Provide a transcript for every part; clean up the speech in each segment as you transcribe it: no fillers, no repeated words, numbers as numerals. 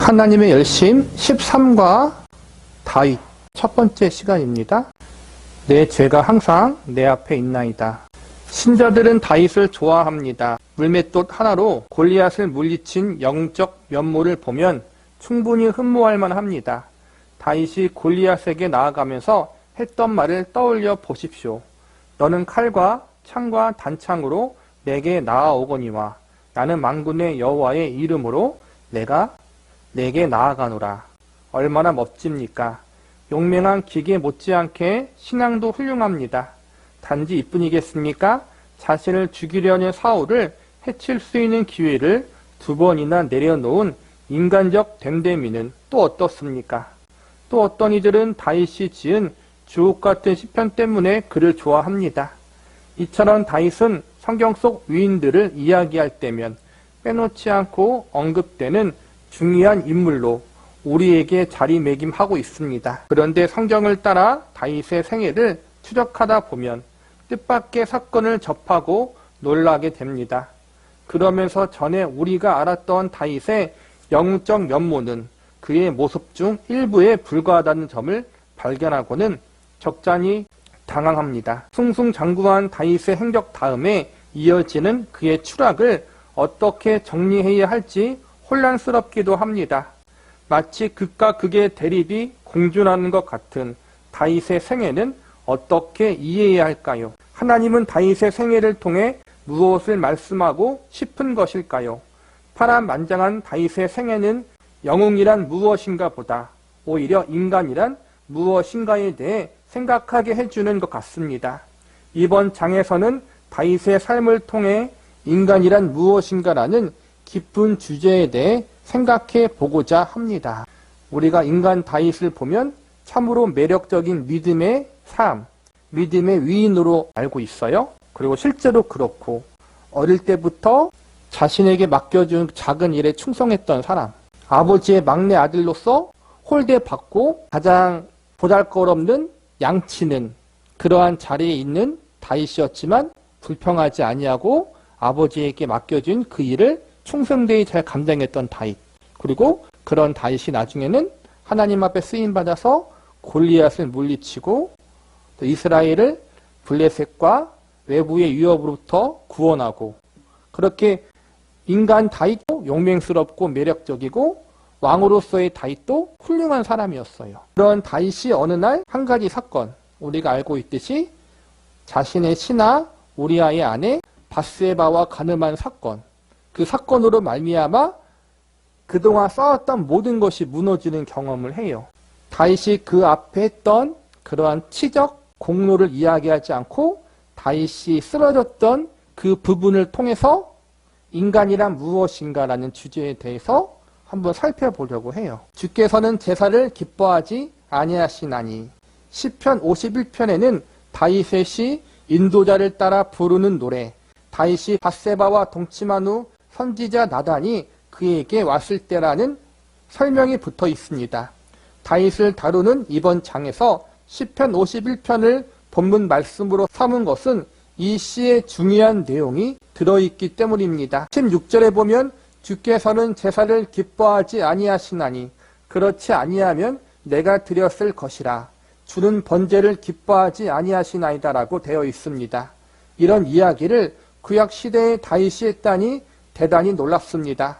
하나님의 열심 13과 다윗 첫 번째 시간입니다. 내 죄가 항상 내 앞에 있나이다. 신자들은 다윗을 좋아합니다. 물맷돌 하나로 골리앗을 물리친 영적 면모를 보면 충분히 흠모할 만합니다. 다윗이 골리앗에게 나아가면서 했던 말을 떠올려 보십시오. 너는 칼과 창과 단창으로 내게 나아오거니와 나는 만군의 여호와의 이름으로 내가 내게 나아가노라. 얼마나 멋집니까? 용맹한 기계 못지않게 신앙도 훌륭합니다. 단지 이뿐이겠습니까? 자신을 죽이려는 사울을 해칠 수 있는 기회를 2번이나 내려놓은 인간적 됨됨이는 또 어떻습니까? 또 어떤 이들은 다윗이 지은 주옥같은 시편 때문에 그를 좋아합니다. 이처럼 다윗은 성경 속 위인들을 이야기할 때면 빼놓지 않고 언급되는 중요한 인물로 우리에게 자리매김하고 있습니다. 그런데 성경을 따라 다윗의 생애를 추적하다 보면 뜻밖의 사건을 접하고 놀라게 됩니다. 그러면서 전에 우리가 알았던 다윗의 영적 면모는 그의 모습 중 일부에 불과하다는 점을 발견하고는 적잖이 당황합니다. 승승장구한 다윗의 행적 다음에 이어지는 그의 추락을 어떻게 정리해야 할지 혼란스럽기도 합니다. 마치 극과 극의 대립이 공존하는 것 같은 다윗의 생애는 어떻게 이해해야 할까요? 하나님은 다윗의 생애를 통해 무엇을 말씀하고 싶은 것일까요? 파란만장한 다윗의 생애는 영웅이란 무엇인가 보다 오히려 인간이란 무엇인가에 대해 생각하게 해주는 것 같습니다. 이번 장에서는 다윗의 삶을 통해 인간이란 무엇인가라는 깊은 주제에 대해 생각해 보고자 합니다. 우리가 인간 다윗을 보면 참으로 매력적인 믿음의 삶, 믿음의 위인으로 알고 있어요. 그리고 실제로 그렇고 어릴 때부터 자신에게 맡겨준 작은 일에 충성했던 사람, 아버지의 막내 아들로서 홀대받고 가장 보잘것없는 양치는 그러한 자리에 있는 다윗이었지만 불평하지 아니하고 아버지에게 맡겨준 그 일을 충성되이 잘 감당했던 다윗. 그리고 그런 다윗이 나중에는 하나님 앞에 쓰임받아서 골리앗을 물리치고 또 이스라엘을 블레셋과 외부의 위협으로부터 구원하고 그렇게 인간 다윗도 용맹스럽고 매력적이고 왕으로서의 다윗도 훌륭한 사람이었어요. 그런 다윗이 어느 날 한 가지 사건, 우리가 알고 있듯이 자신의 신하 우리아의 아내 밧세바와 간음한 사건, 그 사건으로 말미암아 그동안 쌓았던 모든 것이 무너지는 경험을 해요. 다윗이 그 앞에 했던 그러한 치적 공로를 이야기하지 않고 다윗이 쓰러졌던 그 부분을 통해서 인간이란 무엇인가라는 주제에 대해서 한번 살펴보려고 해요. 주께서는 제사를 기뻐하지 아니하시나니. 시편 51편에는 다윗의 시 인도자를 따라 부르는 노래, 다윗이 밧세바와 동침한 후 선지자 나단이 그에게 왔을 때라는 설명이 붙어 있습니다. 다윗을 다루는 이번 장에서 시편 51편을 본문 말씀으로 삼은 것은 이 시의 중요한 내용이 들어있기 때문입니다. 16절에 보면 주께서는 제사를 기뻐하지 아니하시나니 그렇지 아니하면 내가 드렸을 것이라 주는 번제를 기뻐하지 아니하시나이다 라고 되어 있습니다. 이런 이야기를 구약시대의 다윗이 했다니 대단히 놀랍습니다.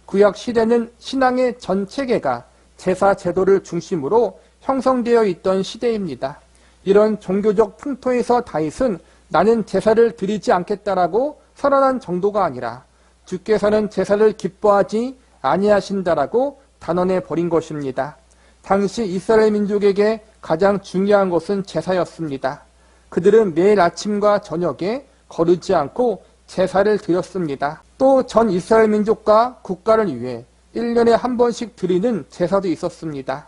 구약시대는 신앙의 전 체계가 제사 제도를 중심으로 형성되어 있던 시대입니다. 이런 종교적 풍토에서 다윗은 나는 제사를 드리지 않겠다라고 선언한 정도가 아니라 주께서는 제사를 기뻐하지 아니하신다라고 단언해 버린 것입니다. 당시 이스라엘 민족에게 가장 중요한 것은 제사였습니다. 그들은 매일 아침과 저녁에 거르지 않고 제사를 드렸습니다. 또 전 이스라엘 민족과 국가를 위해 1년에 한 번씩 드리는 제사도 있었습니다.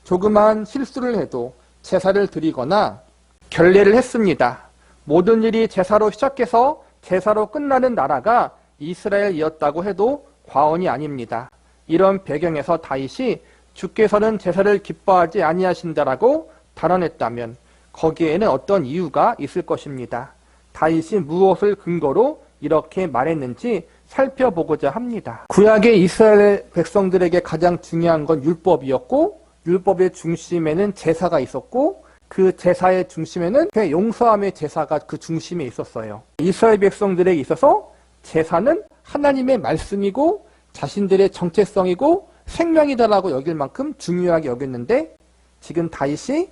조그마한 실수를 해도 제사를 드리거나 결례를 했습니다. 모든 일이 제사로 시작해서 제사로 끝나는 나라가 이스라엘이었다고 해도 과언이 아닙니다. 이런 배경에서 다윗이 주께서는 제사를 기뻐하지 아니하신다라고 단언했다면 거기에는 어떤 이유가 있을 것입니다. 다윗이 무엇을 근거로 이렇게 말했는지 살펴보고자 합니다. 구약의 이스라엘 백성들에게 가장 중요한 건 율법이었고, 율법의 중심에는 제사가 있었고, 그 제사의 중심에는 용서함의 제사가 그 중심에 있었어요. 이스라엘 백성들에게 있어서 제사는 하나님의 말씀이고 자신들의 정체성이고 생명이다라고 여길 만큼 중요하게 여겼는데, 지금 다윗이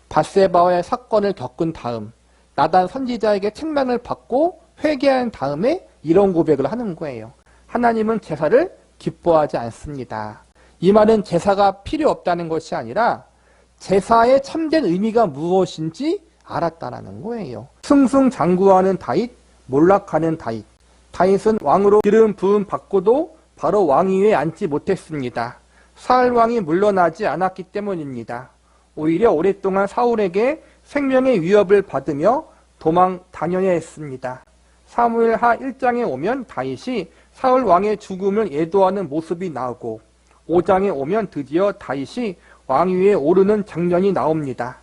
밧세바와의 사건을 겪은 다음 나단 선지자에게 책망을 받고 회개한 다음에 이런 고백을 하는 거예요. 하나님은 제사를 기뻐하지 않습니다. 이 말은 제사가 필요 없다는 것이 아니라 제사의 참된 의미가 무엇인지 알았다라는 거예요. 승승장구하는 다윗, 몰락하는 다윗. 다윗은 왕으로 기름 부음 받고도 바로 왕위에 앉지 못했습니다. 사울 왕이 물러나지 않았기 때문입니다. 오히려 오랫동안 사울에게 생명의 위협을 받으며 도망 다녀야 했습니다. 사무엘하 1장에 오면 다윗이 사울 왕의 죽음을 예도하는 모습이 나오고, 5장에 오면 드디어 다윗이 왕위에 오르는 장면이 나옵니다.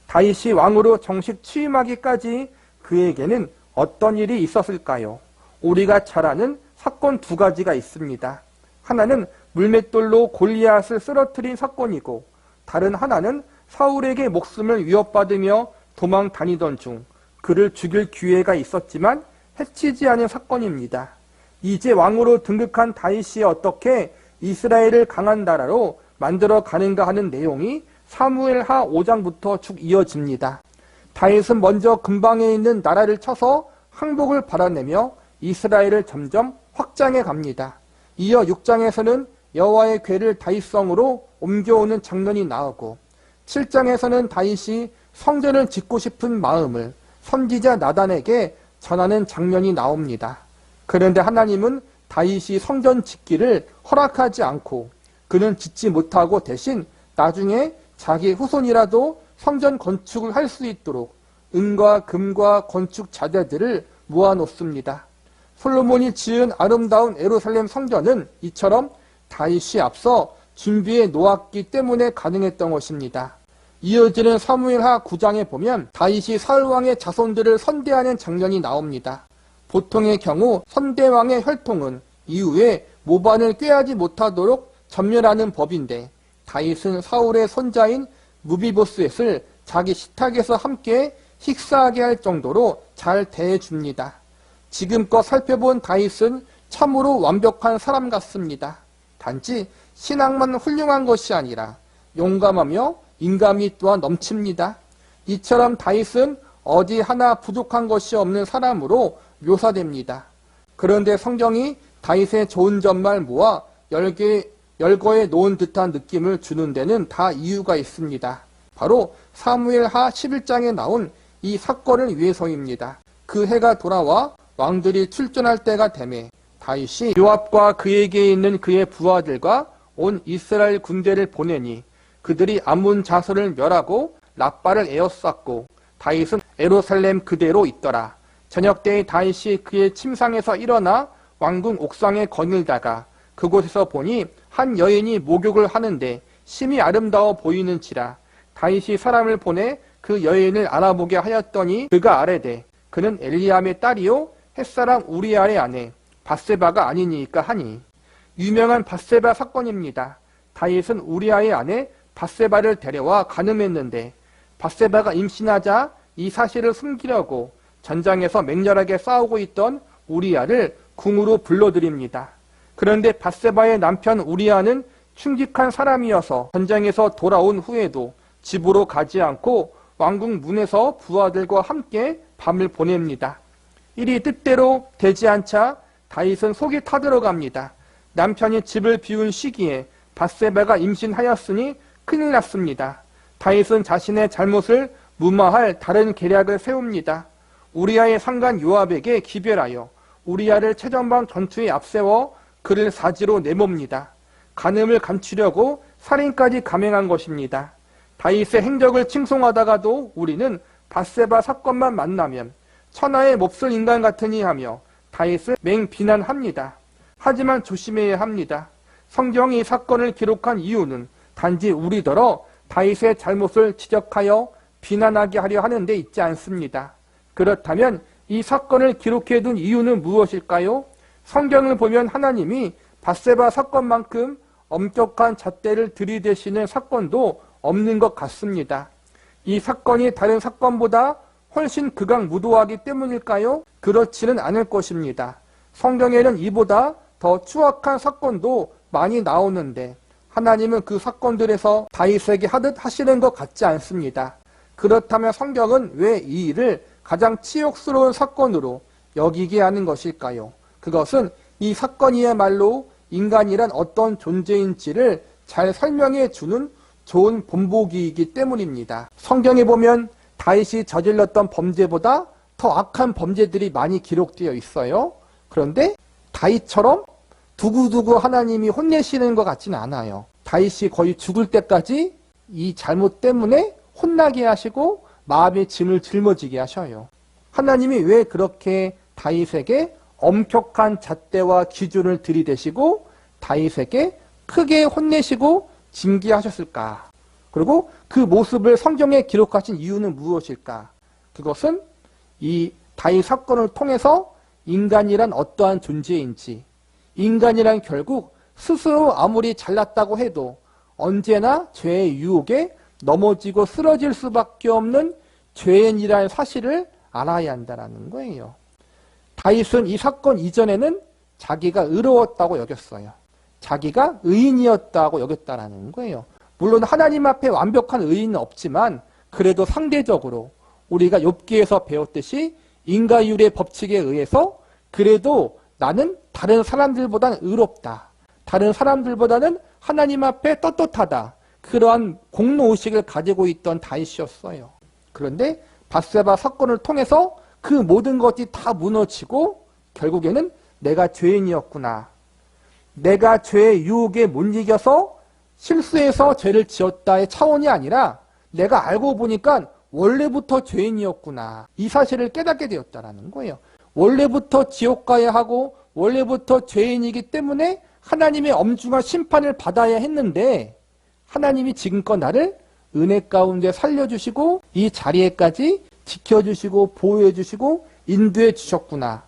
다윗이 왕으로 정식 취임하기까지 그에게는 어떤 일이 있었을까요? 우리가 잘 아는 사건 두 가지가 있습니다. 하나는 물맷돌로 골리앗을 쓰러뜨린 사건이고, 다른 하나는 사울에게 목숨을 위협받으며 도망 다니던 중 그를 죽일 기회가 있었지만 해치지 않은 사건입니다. 이제 왕으로 등극한 다윗이 어떻게 이스라엘을 강한 나라로 만들어 가는가 하는 내용이 사무엘하 5장부터 쭉 이어집니다. 다윗은 먼저 근방에 있는 나라를 쳐서 항복을 받아내며 이스라엘을 점점 확장해 갑니다. 이어 6장에서는 여호와의 궤를 다윗성으로 옮겨오는 장면이 나오고, 7장에서는 다윗이 성전을 짓고 싶은 마음을 선지자 나단에게 전하는 장면이 나옵니다. 그런데 하나님은 다윗이 성전 짓기를 허락하지 않고 그는 짓지 못하고 대신 나중에 자기 후손이라도 성전 건축을 할 수 있도록 은과 금과 건축 자재들을 모아놓습니다. 솔로몬이 지은 아름다운 예루살렘 성전은 이처럼 다윗이 앞서 준비해 놓았기 때문에 가능했던 것입니다. 이어지는 사무엘하 9장에 보면 다윗이 사울왕의 자손들을 선대하는 장면이 나옵니다. 보통의 경우 선대왕의 혈통은 이후에 모반을 꾀하지 못하도록 전멸하는 법인데, 다윗은 사울의 손자인 무비보셋을 자기 식탁에서 함께 식사하게 할 정도로 잘 대해줍니다. 지금껏 살펴본 다윗은 참으로 완벽한 사람 같습니다. 단지 신앙만 훌륭한 것이 아니라 용감하며 인감이 또한 넘칩니다. 이처럼 다윗은 어디 하나 부족한 것이 없는 사람으로 묘사됩니다. 그런데 성경이 다윗의 좋은 점만 모아 열거에 놓은 듯한 느낌을 주는 데는 다 이유가 있습니다. 바로 사무엘하 11장에 나온 이 사건을 위해서입니다. 그 해가 돌아와 왕들이 출전할 때가 되매 다윗이 요압과 그에게 있는 그의 부하들과 온 이스라엘 군대를 보내니 그들이 암몬 자손을 멸하고 라빠를 에워쌌고 다윗은 예루살렘 그대로 있더라. 저녁 때에 다윗이 그의 침상에서 일어나 왕궁 옥상에 거닐다가 그곳에서 보니 한 여인이 목욕을 하는데 심히 아름다워 보이는지라. 다윗이 사람을 보내 그 여인을 알아보게 하였더니 그가 아뢰되 그는 엘리암의 딸이요 햇사람 우리아의 아내 밧세바가 아니니까 하니. 유명한 밧세바 사건입니다. 다윗은 우리아의 아내 밧세바를 데려와 간음했는데 밧세바가 임신하자 이 사실을 숨기려고 전장에서 맹렬하게 싸우고 있던 우리아를 궁으로 불러들입니다. 그런데 밧세바의 남편 우리아는 충직한 사람이어서 전장에서 돌아온 후에도 집으로 가지 않고 왕궁 문에서 부하들과 함께 밤을 보냅니다. 일이 뜻대로 되지 않자 다윗은 속이 타들어갑니다. 남편이 집을 비운 시기에 밧세바가 임신하였으니 큰일 났습니다. 다윗은 자신의 잘못을 무마할 다른 계략을 세웁니다. 우리아의 상관 요압에게 기별하여 우리아를 최전방 전투에 앞세워 그를 사지로 내몹니다. 간음을 감추려고 살인까지 감행한 것입니다. 다윗의 행적을 칭송하다가도 우리는 밧세바 사건만 만나면 천하에 몹쓸 인간 같으니 하며 다윗을 맹비난합니다. 하지만 조심해야 합니다. 성경이 이 사건을 기록한 이유는 단지 우리더러 다윗의 잘못을 지적하여 비난하게 하려 하는 데 있지 않습니다. 그렇다면 이 사건을 기록해둔 이유는 무엇일까요? 성경을 보면 하나님이 밧세바 사건만큼 엄격한 잣대를 들이대시는 사건도 없는 것 같습니다. 이 사건이 다른 사건보다 훨씬 극악무도하기 때문일까요? 그렇지는 않을 것입니다. 성경에는 이보다 더 추악한 사건도 많이 나오는데 하나님은 그 사건들에서 다윗에게 하듯 하시는 것 같지 않습니다. 그렇다면 성경은 왜 이 일을 가장 치욕스러운 사건으로 여기게 하는 것일까요? 그것은 이 사건이야말로 인간이란 어떤 존재인지를 잘 설명해 주는 좋은 본보기이기 때문입니다. 성경에 보면 다윗이 저질렀던 범죄보다 더 악한 범죄들이 많이 기록되어 있어요. 그런데 다윗처럼 두고두고 하나님이 혼내시는 것 같지는 않아요. 다윗이 거의 죽을 때까지 이 잘못 때문에 혼나게 하시고 마음의 짐을 짊어지게 하셔요. 하나님이 왜 그렇게 다윗에게 엄격한 잣대와 기준을 들이대시고 다윗에게 크게 혼내시고 징계하셨을까? 그리고 그 모습을 성경에 기록하신 이유는 무엇일까? 그것은 이 다윗 사건을 통해서 인간이란 어떠한 존재인지, 인간이란 결국 스스로 아무리 잘났다고 해도 언제나 죄의 유혹에 넘어지고 쓰러질 수밖에 없는 죄인이라는 사실을 알아야 한다는 거예요. 다윗은 이 사건 이전에는 자기가 의로웠다고 여겼어요. 자기가 의인이었다고 여겼다는 거예요. 물론 하나님 앞에 완벽한 의인은 없지만 그래도 상대적으로 우리가 욥기에서 배웠듯이 인과율의 법칙에 의해서 그래도 나는 다른 사람들보다는 의롭다. 다른 사람들보다는 하나님 앞에 떳떳하다. 그러한 공로의식을 가지고 있던 다윗이었어요. 그런데 밧세바 사건을 통해서 그 모든 것이 다 무너지고 결국에는 내가 죄인이었구나. 내가 죄의 유혹에 못 이겨서 실수해서 죄를 지었다의 차원이 아니라 내가 알고 보니까 원래부터 죄인이었구나. 이 사실을 깨닫게 되었다는 거예요. 원래부터 지옥 가야 하고 원래부터 죄인이기 때문에 하나님의 엄중한 심판을 받아야 했는데 하나님이 지금껏 나를 은혜 가운데 살려주시고 이 자리에까지 지켜주시고 보호해주시고 인도해 주셨구나.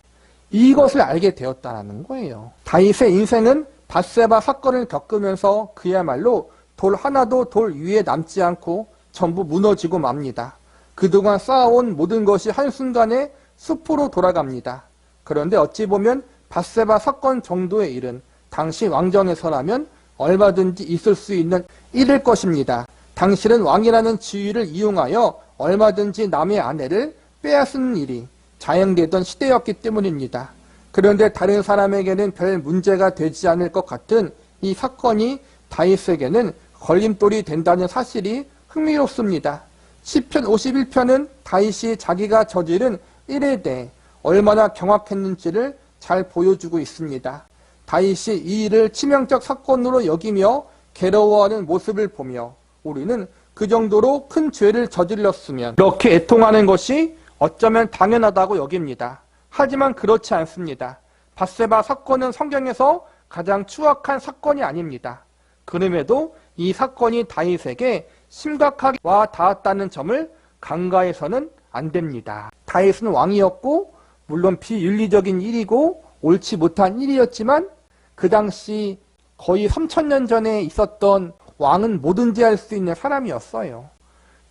이것을 알게 되었다는 거예요. 다윗의 인생은 밧세바 사건을 겪으면서 그야말로 돌 하나도 돌 위에 남지 않고 전부 무너지고 맙니다. 그동안 쌓아온 모든 것이 한순간에 숲으로 돌아갑니다. 그런데 어찌 보면 밧세바 사건 정도의 일은 당시 왕정에서라면 얼마든지 있을 수 있는 일일 것입니다. 당신은 왕이라는 지위를 이용하여 얼마든지 남의 아내를 빼앗는 일이 자행되던 시대였기 때문입니다. 그런데 다른 사람에게는 별 문제가 되지 않을 것 같은 이 사건이 다윗에게는 걸림돌이 된다는 사실이 흥미롭습니다. 시편 51편은 다윗이 자기가 저지른 일에 대해 얼마나 경악했는지를 잘 보여주고 있습니다. 다윗이 이 일을 치명적 사건으로 여기며 괴로워하는 모습을 보며 우리는 그 정도로 큰 죄를 저질렀으면 이렇게 애통하는 것이 어쩌면 당연하다고 여깁니다. 하지만 그렇지 않습니다. 밧세바 사건은 성경에서 가장 추악한 사건이 아닙니다. 그럼에도 이 사건이 다윗에게 심각하게 와 닿았다는 점을 간과해서는 안 됩니다. 다윗은 왕이었고 물론 비윤리적인 일이고 옳지 못한 일이었지만 그 당시 거의 3000년 전에 있었던 왕은 뭐든지 할 수 있는 사람이었어요.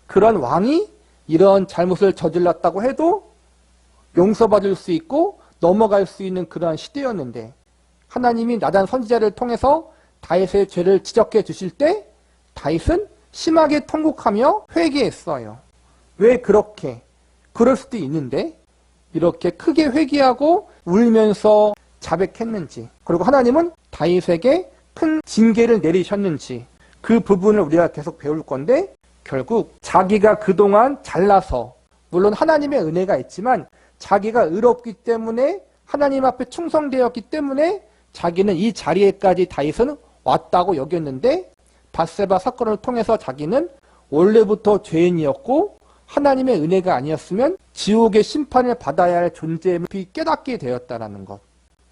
그런 왕이 이런 잘못을 저질렀다고 해도 용서받을 수 있고 넘어갈 수 있는 그러한 시대였는데 하나님이 나단 선지자를 통해서 다윗의 죄를 지적해 주실 때 다윗은 심하게 통곡하며 회개했어요. 왜 그렇게? 그럴 수도 있는데 이렇게 크게 회개하고 울면서 자백했는지, 그리고 하나님은 다윗에게 큰 징계를 내리셨는지 그 부분을 우리가 계속 배울 건데 결국 자기가 그동안 잘나서 물론 하나님의 은혜가 있지만 자기가 의롭기 때문에 하나님 앞에 충성되었기 때문에 자기는 이 자리에까지 다윗은 왔다고 여겼는데 밧세바 사건을 통해서 자기는 원래부터 죄인이었고 하나님의 은혜가 아니었으면 지옥의 심판을 받아야 할 존재임을 깨닫게 되었다는 것.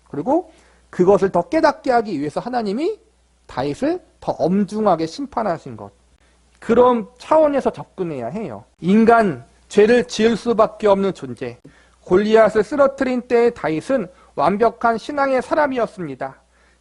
그리고 그것을 더 깨닫게 하기 위해서 하나님이 다윗을 더 엄중하게 심판하신 것. 그런 차원에서 접근해야 해요. 인간, 죄를 지을 수밖에 없는 존재. 골리앗을 쓰러뜨린 때의 다윗은 완벽한 신앙의 사람이었습니다.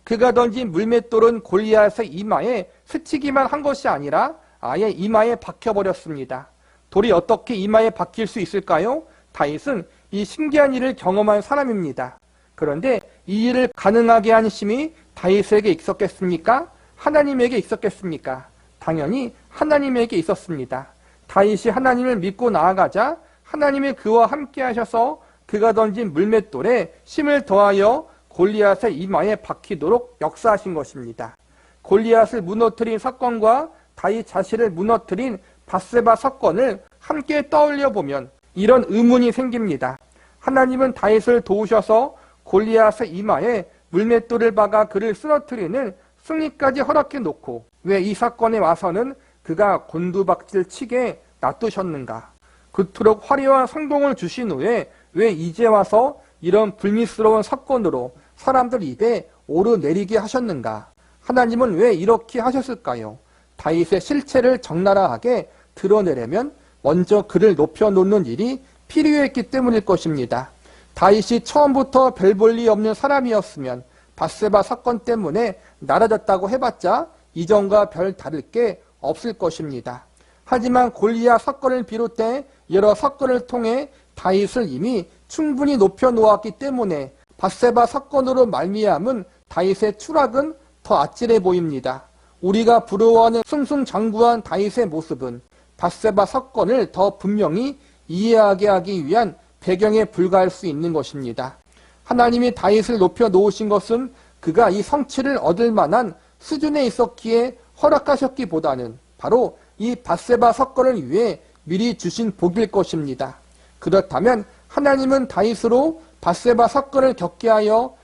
그가 던진 물맷돌은 골리앗의 이마에 스치기만 한 것이 아니라 아예 이마에 박혀버렸습니다. 돌이 어떻게 이마에 박힐 수 있을까요? 다윗은 이 신기한 일을 경험한 사람입니다. 그런데 이 일을 가능하게 한 힘이 다윗에게 있었겠습니까? 하나님에게 있었겠습니까? 당연히 하나님에게 있었습니다. 다윗이 하나님을 믿고 나아가자 하나님이 그와 함께 하셔서 그가 던진 물맷돌에 힘을 더하여 골리앗의 이마에 박히도록 역사하신 것입니다. 골리앗을 무너뜨린 사건과 다윗 자신을 무너뜨린 밧세바 사건을 함께 떠올려 보면 이런 의문이 생깁니다. 하나님은 다윗을 도우셔서 골리앗의 이마에 물맷돌을 박아 그를 쓰러뜨리는 승리까지 허락해 놓고 왜 이 사건에 와서는 그가 곤두박질 치게 놔두셨는가? 그토록 화려한 성공을 주신 후에 왜 이제 와서 이런 불미스러운 사건으로 사람들 입에 오르내리게 하셨는가? 하나님은 왜 이렇게 하셨을까요? 다윗의 실체를 적나라하게 드러내려면 먼저 그를 높여놓는 일이 필요했기 때문일 것입니다. 다윗이 처음부터 별 볼 리 없는 사람이었으면 밧세바 사건 때문에 날아졌다고 해봤자 이전과 별 다를 게 없을 것입니다. 하지만 골리앗 사건을 비롯해 여러 사건을 통해 다윗을 이미 충분히 높여놓았기 때문에 밧세바 사건으로 말미암은 다윗의 추락은 더 아찔해 보입니다. 우리가 부러워하는 승승장구한 다윗의 모습은 밧세바 사건을 더 분명히 이해하게 하기 위한 배경에 불과할 수 있는 것입니다. 하나님이 다윗을 높여 놓으신 것은 그가 이 성취를 얻을 만한 수준에 있었기에 허락하셨기보다는 바로 이 밧세바 사건을 위해 미리 주신 복일 것입니다. 그렇다면 하나님은 다윗으로 밧세바 사건을 겪게 하여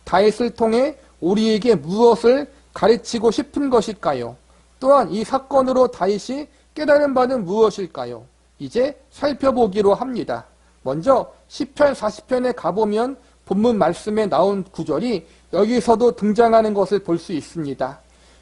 다윗을 통해 우리에게 무엇을 가르치고 싶은 것일까요? 또한 이 사건으로 다윗이 깨달은 바는 무엇일까요? 이제 살펴보기로 합니다. 먼저 시편 40편에 가보면 본문 말씀에 나온 구절이 여기서도 등장하는 것을 볼 수 있습니다.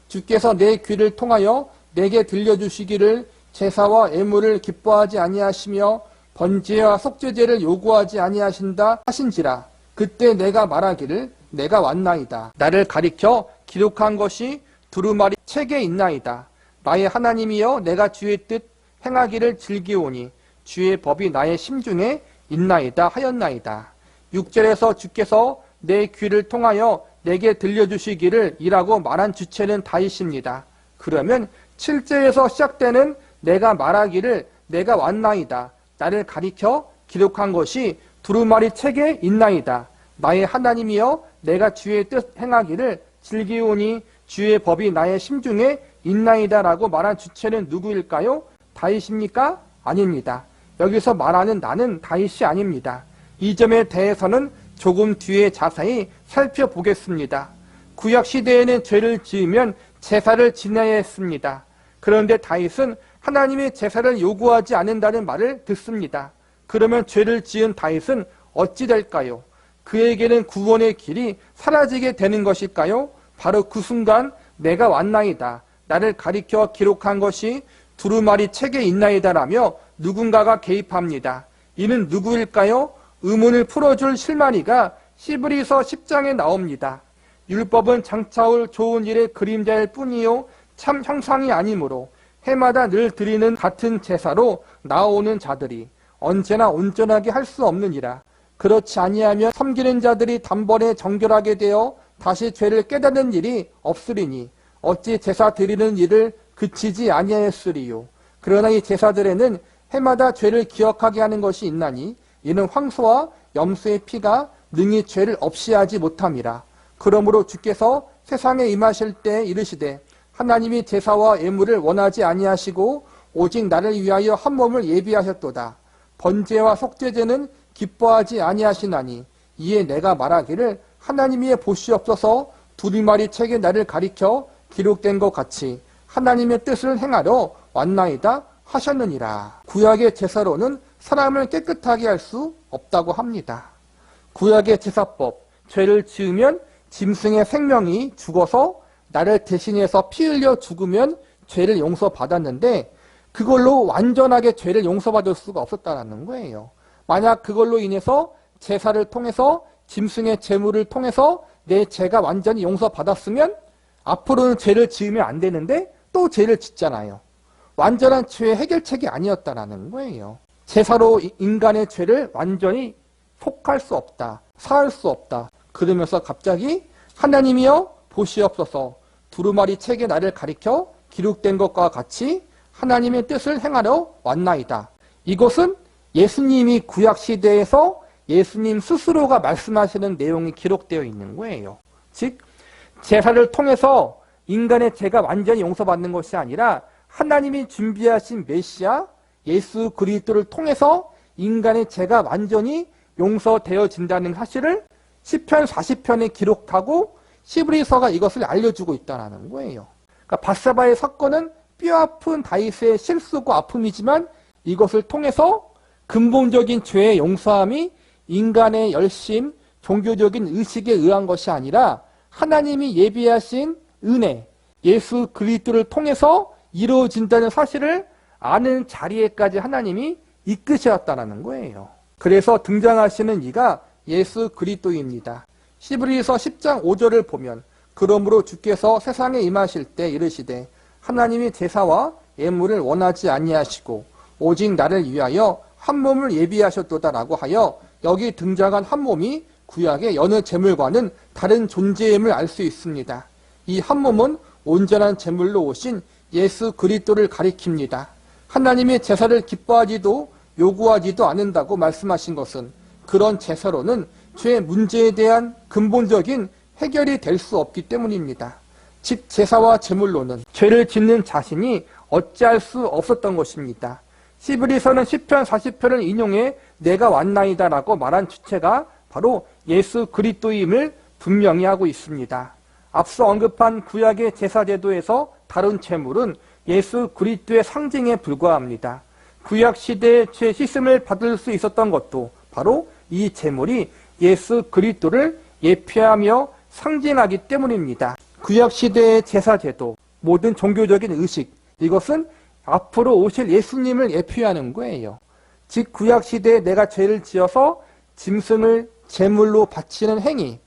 주께서 내 귀를 통하여 내게 들려주시기를 제사와 애물을 기뻐하지 아니하시며 번제와 속죄제를 요구하지 아니하신다 하신지라. 그때 내가 말하기를 내가 왔나이다. 나를 가리켜 기록한 것이 두루마리 책에 있나이다. 나의 하나님이여 내가 주의 뜻 행하기를 즐기오니 주의 법이 나의 심중에 있나이다 하였나이다. 6절에서 주께서 내 귀를 통하여 내게 들려주시기를 이라고 말한 주체는 다윗입니다. 그러면 7절에서 시작되는 내가 말하기를 내가 왔나이다. 나를 가리켜 기록한 것이 두루마리 책에 있나이다. 나의 하나님이여 내가 주의 뜻 행하기를 즐기오니 주의 법이 나의 심중에 있나이다 라고 말한 주체는 누구일까요? 다윗입니까? 아닙니다. 여기서 말하는 나는 다윗이 아닙니다. 이 점에 대해서는 조금 뒤에 자세히 살펴보겠습니다. 구약시대에는 죄를 지으면 제사를 지내야 했습니다. 그런데 다윗은 하나님의 제사를 요구하지 않는다는 말을 듣습니다. 그러면 죄를 지은 다윗은 어찌 될까요? 그에게는 구원의 길이 사라지게 되는 것일까요? 바로 그 순간 내가 왔나이다. 나를 가리켜 기록한 것이 두루마리 책에 있나이다 라며 누군가가 개입합니다. 이는 누구일까요? 의문을 풀어줄 실마리가 시브리서 10장에 나옵니다. 율법은 장차올 좋은 일의 그림자일 뿐이요 참 형상이 아니므로 해마다 늘 드리는 같은 제사로 나오는 자들이 언제나 온전하게 할 수 없느니라. 그렇지 아니하면 섬기는 자들이 단번에 정결하게 되어 다시 죄를 깨닫는 일이 없으리니 어찌 제사 드리는 일을 그치지 아니하였으리요. 그러나 이 제사들에는 해마다 죄를 기억하게 하는 것이 있나니 이는 황소와 염소의 피가 능히 죄를 없이 하지 못함이라. 그러므로 주께서 세상에 임하실 때 이르시되 하나님이 제사와 예물을 원하지 아니하시고 오직 나를 위하여 한 몸을 예비하셨도다. 번제와 속죄제는 기뻐하지 아니하시나니 이에 내가 말하기를 하나님이 보시옵소서 두루마리 책에 나를 가리켜 기록된 것 같이 하나님의 뜻을 행하러 왔나이다 하셨느니라. 구약의 제사로는 사람을 깨끗하게 할 수 없다고 합니다. 구약의 제사법, 죄를 지으면 짐승의 생명이 죽어서 나를 대신해서 피 흘려 죽으면 죄를 용서받았는데 그걸로 완전하게 죄를 용서받을 수가 없었다는 거예요. 만약 그걸로 인해서 제사를 통해서 짐승의 제물을 통해서 내 죄가 완전히 용서받았으면 앞으로는 죄를 지으면 안 되는데 또 죄를 짓잖아요. 완전한 죄의 해결책이 아니었다라는 거예요. 제사로 인간의 죄를 완전히 속할 수 없다. 사할 수 없다. 그러면서 갑자기 하나님이여 보시옵소서 두루마리 책에 나를 가리켜 기록된 것과 같이 하나님의 뜻을 행하려 왔나이다. 이것은 예수님이 구약시대에서 예수님 스스로가 말씀하시는 내용이 기록되어 있는 거예요. 즉 제사를 통해서 인간의 죄가 완전히 용서받는 것이 아니라 하나님이 준비하신 메시아 예수 그리스도를 통해서 인간의 죄가 완전히 용서되어진다는 사실을 시편 40편에 기록하고 히브리서가 이것을 알려주고 있다는 거예요. 그러니까 밧세바의 사건은 뼈아픈 다윗의 실수고 아픔이지만 이것을 통해서 근본적인 죄의 용서함이 인간의 열심, 종교적인 의식에 의한 것이 아니라 하나님이 예비하신 은혜, 예수 그리스도를 통해서 이루어진다는 사실을 아는 자리에까지 하나님이 이끄셨다는 거예요. 그래서 등장하시는 이가 예수 그리스도입니다. 히브리서 10장 5절을 보면 그러므로 주께서 세상에 임하실 때 이르시되 하나님이 제사와 예물을 원하지 아니하시고 오직 나를 위하여 한 몸을 예비하셨도다라고 하여 여기 등장한 한 몸이 구약의 여느 제물과는 다른 존재임을 알 수 있습니다. 이 한 몸은 온전한 제물로 오신 예수 그리스도를 가리킵니다. 하나님의 제사를 기뻐하지도 요구하지도 않는다고 말씀하신 것은 그런 제사로는 죄 문제에 대한 근본적인 해결이 될 수 없기 때문입니다. 즉 제사와 제물로는 죄를 짓는 자신이 어찌할 수 없었던 것입니다. 히브리서는 시편 40편을 인용해 내가 왔나이다 라고 말한 주체가 바로 예수 그리스도임을 분명히 하고 있습니다. 앞서 언급한 구약의 제사제도에서 다룬 제물은 예수 그리스도의 상징에 불과합니다. 구약 시대의 죄 씻음을 받을 수 있었던 것도 바로 이 제물이 예수 그리스도를 예표하며 상징하기 때문입니다. 구약 시대의 제사제도, 모든 종교적인 의식, 이것은 앞으로 오실 예수님을 예표하는 거예요. 즉 구약 시대에 내가 죄를 지어서 짐승을 제물로 바치는 행위,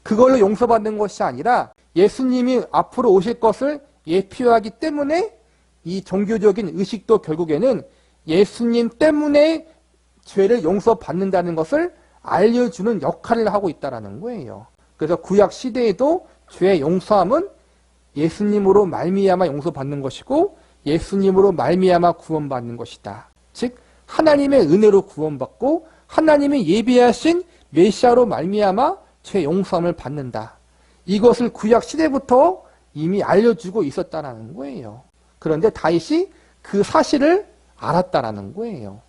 그걸로 용서받는 것이 아니라 예수님이 앞으로 오실 것을 예표하기 때문에 이 종교적인 의식도 결국에는 예수님 때문에 죄를 용서받는다는 것을 알려주는 역할을 하고 있다는 거예요. 그래서 구약 시대에도 죄의 용서함은 예수님으로 말미암아 용서받는 것이고 예수님으로 말미암아 구원받는 것이다. 즉 하나님의 은혜로 구원받고 하나님이 예비하신 메시아로 말미암아 죄 용서함을 받는다. 이것을 구약 시대부터 이미 알려주고 있었다는 거예요. 그런데 다윗이 그 사실을 알았다라는 거예요.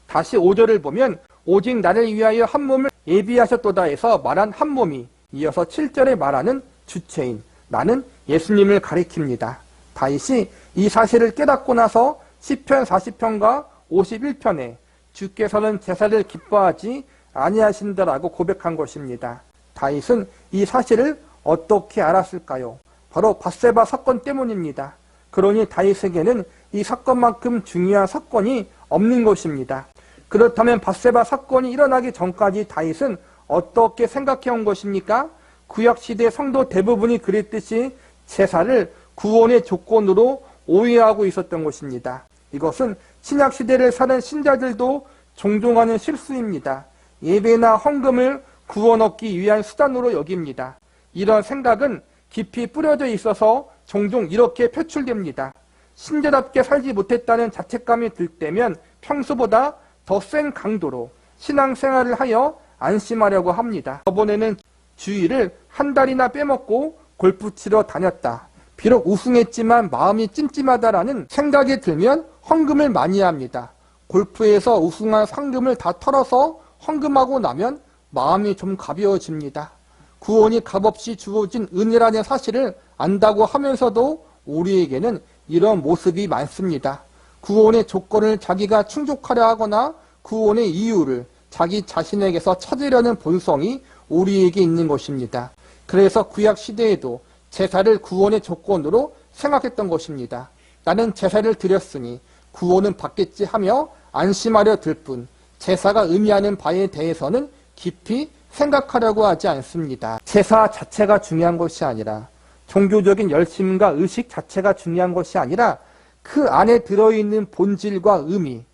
다시 5절을 보면 오직 나를 위하여 한 몸을 예비하셨도다 해서 말한 한 몸이 이어서 7절에 말하는 주체인 나는 예수님을 가리킵니다. 다윗이 이 사실을 깨닫고 나서 시편 40편과 51편에 주께서는 제사를 기뻐하지 아니하신다라고 고백한 것입니다. 다윗은 이 사실을 어떻게 알았을까요? 바로 밧세바 사건 때문입니다. 그러니 다윗에게는 이 사건만큼 중요한 사건이 없는 것입니다. 그렇다면 밧세바 사건이 일어나기 전까지 다윗은 어떻게 생각해 온 것입니까? 구약시대 성도 대부분이 그랬듯이 제사를 구원의 조건으로 오해하고 있었던 것입니다. 이것은 신약시대를 사는 신자들도 종종 하는 실수입니다. 예배나 헌금을 구원 얻기 위한 수단으로 여깁니다. 이런 생각은 깊이 뿌려져 있어서 종종 이렇게 표출됩니다. 신자답게 살지 못했다는 자책감이 들 때면 평소보다 더 센 강도로 신앙생활을 하여 안심하려고 합니다. 저번에는 주일을 한 달이나 빼먹고 골프 치러 다녔다. 비록 우승했지만 마음이 찜찜하다라는 생각이 들면 헌금을 많이 합니다. 골프에서 우승한 상금을 다 털어서 헌금하고 나면 마음이 좀 가벼워집니다. 구원이 값없이 주어진 은혜라는 사실을 안다고 하면서도 우리에게는 이런 모습이 많습니다. 구원의 조건을 자기가 충족하려 하거나 구원의 이유를 자기 자신에게서 찾으려는 본성이 우리에게 있는 것입니다. 그래서 구약 시대에도 제사를 구원의 조건으로 생각했던 것입니다. 나는 제사를 드렸으니 구원은 받겠지 하며 안심하려 들 뿐 제사가 의미하는 바에 대해서는 깊이 생각하려고 하지 않습니다. 제사 자체가 중요한 것이 아니라 종교적인 열심과 의식 자체가 중요한 것이 아니라 그 안에 들어있는 본질과 의미,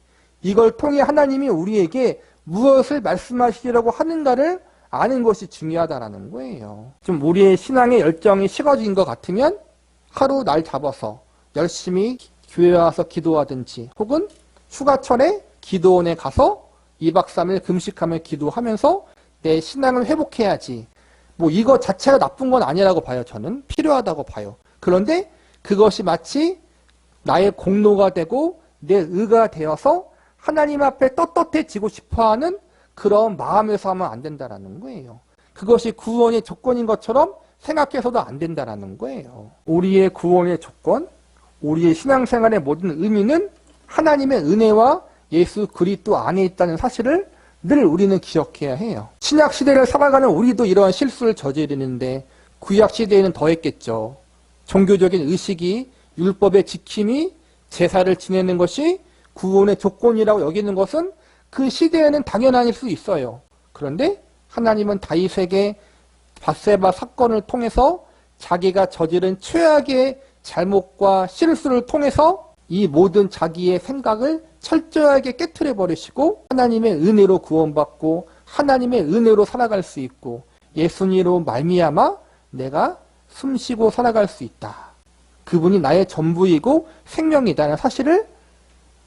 이걸 통해 하나님이 우리에게 무엇을 말씀하시려고 하는가를 아는 것이 중요하다는 거예요. 좀 우리의 신앙의 열정이 식어진 것 같으면 하루 날 잡아서 열심히 교회에 와서 기도하든지 혹은 휴가철에 기도원에 가서 2박 3일 금식하며 기도하면서 내 신앙을 회복해야지. 뭐 이거 자체가 나쁜 건 아니라고 봐요. 저는 필요하다고 봐요. 그런데 그것이 마치 나의 공로가 되고 내 의가 되어서 하나님 앞에 떳떳해지고 싶어하는 그런 마음에서 하면 안 된다는 거예요. 그것이 구원의 조건인 것처럼 생각해서도 안 된다는 거예요. 우리의 구원의 조건, 우리의 신앙생활의 모든 의미는 하나님의 은혜와 예수 그리스도 안에 있다는 사실을 늘 우리는 기억해야 해요. 신약시대를 살아가는 우리도 이러한 실수를 저지르는데 구약시대에는 더했겠죠. 종교적인 의식이 율법의 지킴이 제사를 지내는 것이 구원의 조건이라고 여기는 것은 그 시대에는 당연할 수 있어요. 그런데 하나님은 다윗에게 밧세바 사건을 통해서 자기가 저지른 최악의 잘못과 실수를 통해서 이 모든 자기의 생각을 철저하게 깨트려 버리시고 하나님의 은혜로 구원받고 하나님의 은혜로 살아갈 수 있고 예수님으로 말미암아 내가 숨쉬고 살아갈 수 있다. 그분이 나의 전부이고 생명이다라는 사실을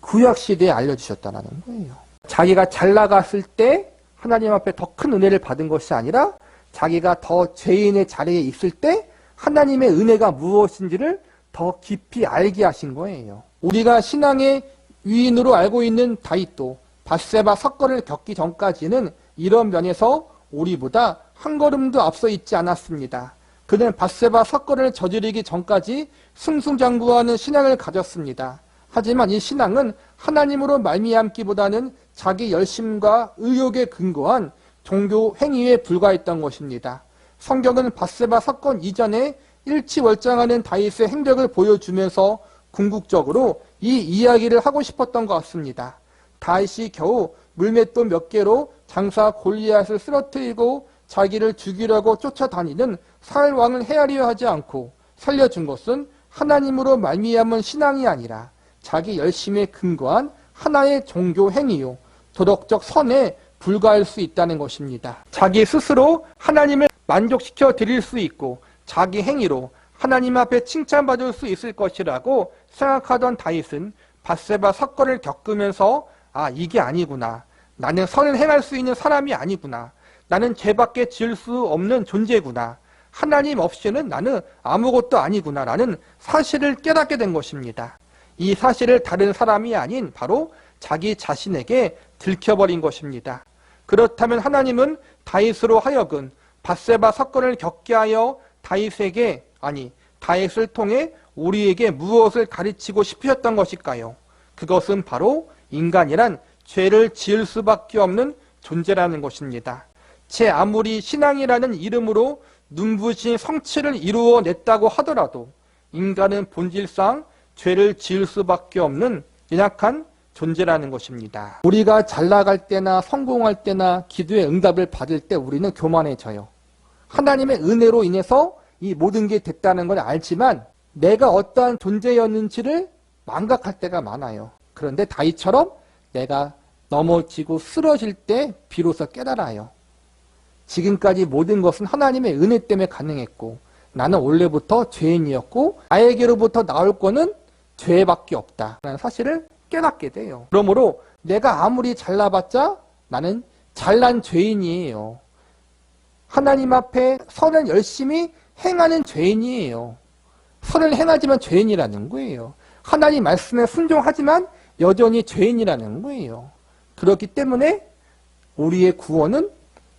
구약시대에 알려주셨다는 거예요. 자기가 잘 나갔을 때 하나님 앞에 더 큰 은혜를 받은 것이 아니라 자기가 더 죄인의 자리에 있을 때 하나님의 은혜가 무엇인지를 더 깊이 알게 하신 거예요. 우리가 신앙의 위인으로 알고 있는 다윗도 밧세바 사건을 겪기 전까지는 이런 면에서 우리보다 한 걸음도 앞서 있지 않았습니다. 그는 밧세바 사건을 저지르기 전까지 승승장구하는 신앙을 가졌습니다. 하지만 이 신앙은 하나님으로 말미암기보다는 자기 열심과 의욕에 근거한 종교 행위에 불과했던 것입니다. 성경은 밧세바 사건 이전에 일치월장하는 다윗의 행적을 보여주면서 궁극적으로 이 이야기를 하고 싶었던 것 같습니다. 다윗이 겨우 물맷돌 몇 개로 장사 골리앗을 쓰러뜨리고 자기를 죽이려고 쫓아다니는 사울 왕을 헤아리려 하지 않고 살려준 것은 하나님으로 말미암은 신앙이 아니라 자기 열심에 근거한 하나의 종교 행위요 도덕적 선에 불과할 수 있다는 것입니다. 자기 스스로 하나님을 만족시켜 드릴 수 있고 자기 행위로 하나님 앞에 칭찬받을 수 있을 것이라고 생각하던 다윗은 밧세바 사건을 겪으면서 아 이게 아니구나. 나는 선을 행할 수 있는 사람이 아니구나. 나는 죄밖에 지을 수 없는 존재구나. 하나님 없이는 나는 아무것도 아니구나 라는 사실을 깨닫게 된 것입니다. 이 사실을 다른 사람이 아닌 바로 자기 자신에게 들켜버린 것입니다. 그렇다면 하나님은 다윗으로 하여금 밧세바 사건을 겪게 하여 다윗을 통해 우리에게 무엇을 가르치고 싶으셨던 것일까요? 그것은 바로 인간이란 죄를 지을 수밖에 없는 존재라는 것입니다. 제 아무리 신앙이라는 이름으로 눈부신 성취를 이루어냈다고 하더라도 인간은 본질상 죄를 지을 수밖에 없는 연약한 존재라는 것입니다. 우리가 잘 나갈 때나 성공할 때나 기도의 응답을 받을 때 우리는 교만해져요. 하나님의 은혜로 인해서 이 모든 게 됐다는 걸 알지만 내가 어떠한 존재였는지를 망각할 때가 많아요. 그런데 다윗처럼 내가 넘어지고 쓰러질 때 비로소 깨달아요. 지금까지 모든 것은 하나님의 은혜 때문에 가능했고 나는 원래부터 죄인이었고 나에게로부터 나올 거는 죄밖에 없다 라는 사실을 깨닫게 돼요. 그러므로 내가 아무리 잘나봤자 나는 잘난 죄인이에요. 하나님 앞에 선을 열심히 행하는 죄인이에요. 선을 행하지만 죄인이라는 거예요. 하나님 말씀에 순종하지만 여전히 죄인이라는 거예요. 그렇기 때문에 우리의 구원은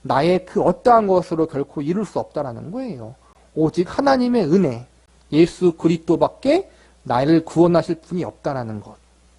나의 그 어떠한 것으로 결코 이룰 수 없다는 거예요. 오직 하나님의 은혜, 예수 그리스도밖에 나를 구원하실 분이 없다는 것.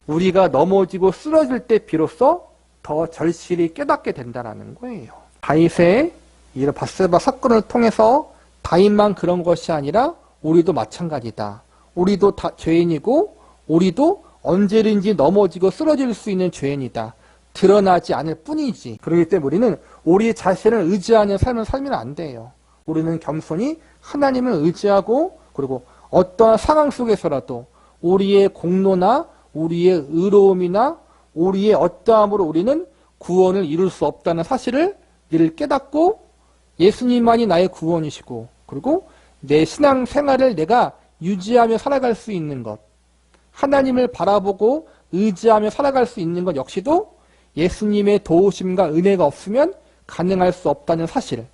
우리가 넘어지고 쓰러질 때 비로소 더 절실히 깨닫게 된다는 거예요. 다윗의 이런 밧세바 사건을 통해서 다윗만 그런 것이 아니라 우리도 마찬가지다. 우리도 다 죄인이고 우리도 언제든지 넘어지고 쓰러질 수 있는 죄인이다. 드러나지 않을 뿐이지. 그렇기 때문에 우리는 우리 자신을 의지하는 삶을 살면 안 돼요. 우리는 겸손히 하나님을 의지하고 그리고 어떠한 상황 속에서라도 우리의 공로나 우리의 의로움이나 우리의 어떠함으로 우리는 구원을 이룰 수 없다는 사실을 늘 깨닫고 예수님만이 나의 구원이시고 그리고 내 신앙 생활을 내가 유지하며 살아갈 수 있는 것, 하나님을 바라보고 의지하며 살아갈 수 있는 것 역시도 예수님의 도우심과 은혜가 없으면 가능할 수 없다는 사실,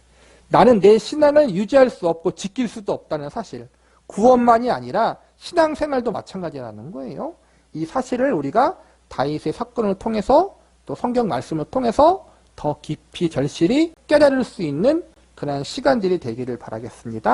나는 내 신앙을 유지할 수 없고 지킬 수도 없다는 사실, 구원만이 아니라 신앙생활도 마찬가지라는 거예요. 이 사실을 우리가 다윗의 사건을 통해서 또 성경 말씀을 통해서 더 깊이 절실히 깨달을 수 있는 그런 시간들이 되기를 바라겠습니다.